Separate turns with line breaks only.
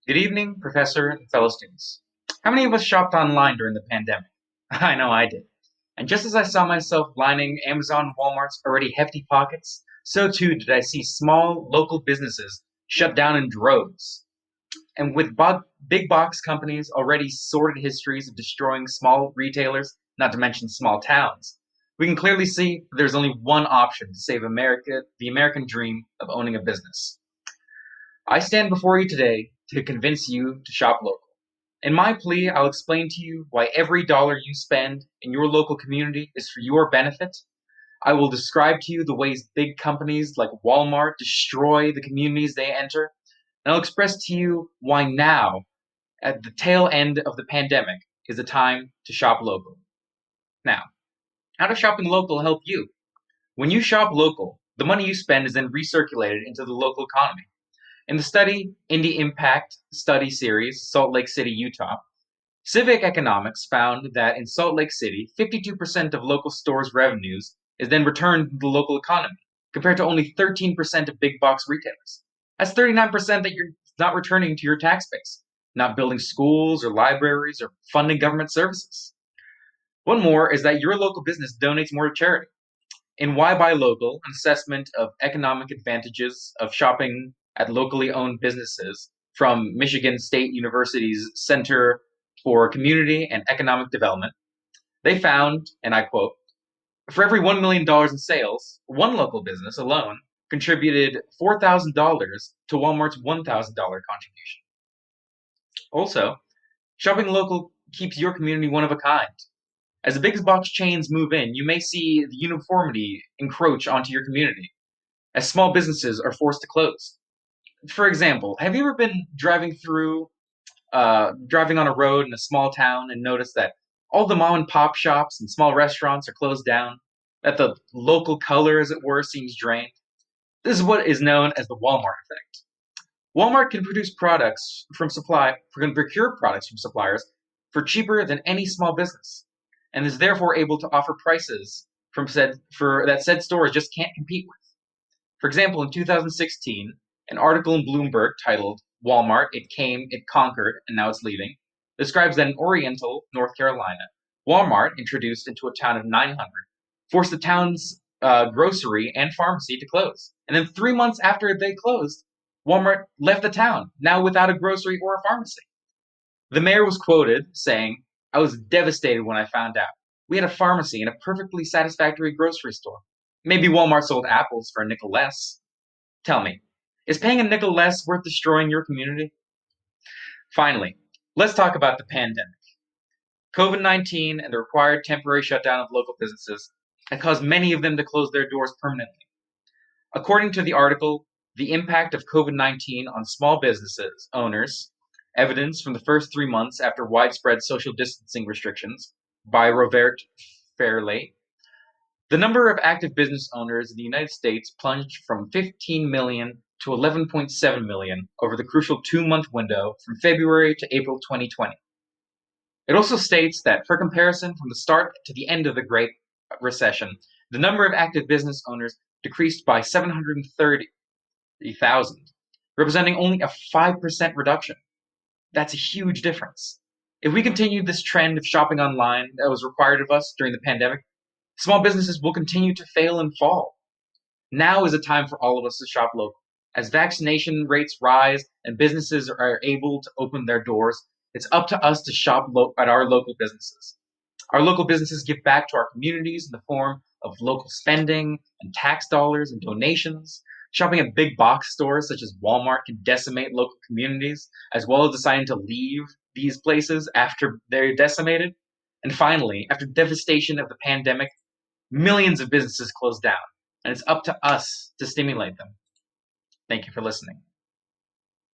Good evening, Professor and fellow students. How many of us shopped online during the pandemic? I know I did. And just as I saw myself lining Amazon and Walmart's already hefty pockets, so too did I see small local businesses shut down in droves. And with big box companies already sordid histories of destroying small retailers, not to mention small towns, we can clearly see there's only one option to save America, the American dream of owning a business. I stand before you today to convince you to shop local. In my plea, I'll explain to you why every dollar you spend in your local community is for your benefit. I will describe to you the ways big companies like Walmart destroy the communities they enter. And I'll express to you why now, at the tail end of the pandemic, is the time to shop local. Now, how does shopping local help you? When you shop local, the money you spend is then recirculated into the local economy. In the Indie Impact Study Series, Salt Lake City, Utah, Civic Economics found that in Salt Lake City, 52% of local stores' revenues is then returned to the local economy, compared to only 13% of big box retailers. That's 39% that you're not returning to your tax base, not building schools or libraries or funding government services. One more is that your local business donates more to charity. In Why Buy Local, an assessment of economic advantages of shopping at locally owned businesses from Michigan State University's Center for Community and Economic Development, they found, and I quote, for every $1 million in sales, one local business alone contributed $4,000 to Walmart's $1,000 contribution. Also, shopping local keeps your community one of a kind. As the big box chains move in, you may see the uniformity encroach onto your community as small businesses are forced to close. For example, have you ever been driving on a road in a small town and noticed that all the mom and pop shops and small restaurants are closed down? That the local color, as it were, seems drained? This is what is known as the Walmart effect. Walmart can procure products from suppliers for cheaper than any small business, and is therefore able to offer prices that said stores just can't compete with. For example, in 2016, an article in Bloomberg titled "Walmart: It Came, It Conquered, and Now It's Leaving" describes that in Oriental, North Carolina, Walmart, introduced into a town of 900, forced the town's grocery and pharmacy to close. And then 3 months after they closed, Walmart left the town, now without a grocery or a pharmacy. The mayor was quoted saying, "I was devastated when I found out. We had a pharmacy and a perfectly satisfactory grocery store. Maybe Walmart sold apples for a nickel less." Tell me, is paying a nickel less worth destroying your community? Finally, let's talk about the pandemic. COVID-19 and the required temporary shutdown of local businesses had caused many of them to close their doors permanently. According to the article, "The Impact of COVID-19 on Small Businesses Owners, Evidence from the First 3 Months After Widespread Social Distancing Restrictions" by Rovert Fairley, the number of active business owners in the United States plunged from 15 million to 11.7 million over the crucial 2 month window from February to April 2020. It also states that, for comparison, from the start to the end of the Great Recession, the number of active business owners decreased by 730,000, representing only a 5% reduction. That's a huge difference. If we continue this trend of shopping online that was required of us during the pandemic, small businesses will continue to fail and fall. Now is a time for all of us to shop local. As vaccination rates rise and businesses are able to open their doors, it's up to us to at our local businesses. Our local businesses give back to our communities in the form of local spending and tax dollars and donations. Shopping at big box stores such as Walmart can decimate local communities, as well as deciding to leave these places after they're decimated. And finally, after devastation of the pandemic, millions of businesses closed down, and it's up to us to stimulate them. Thank you for listening.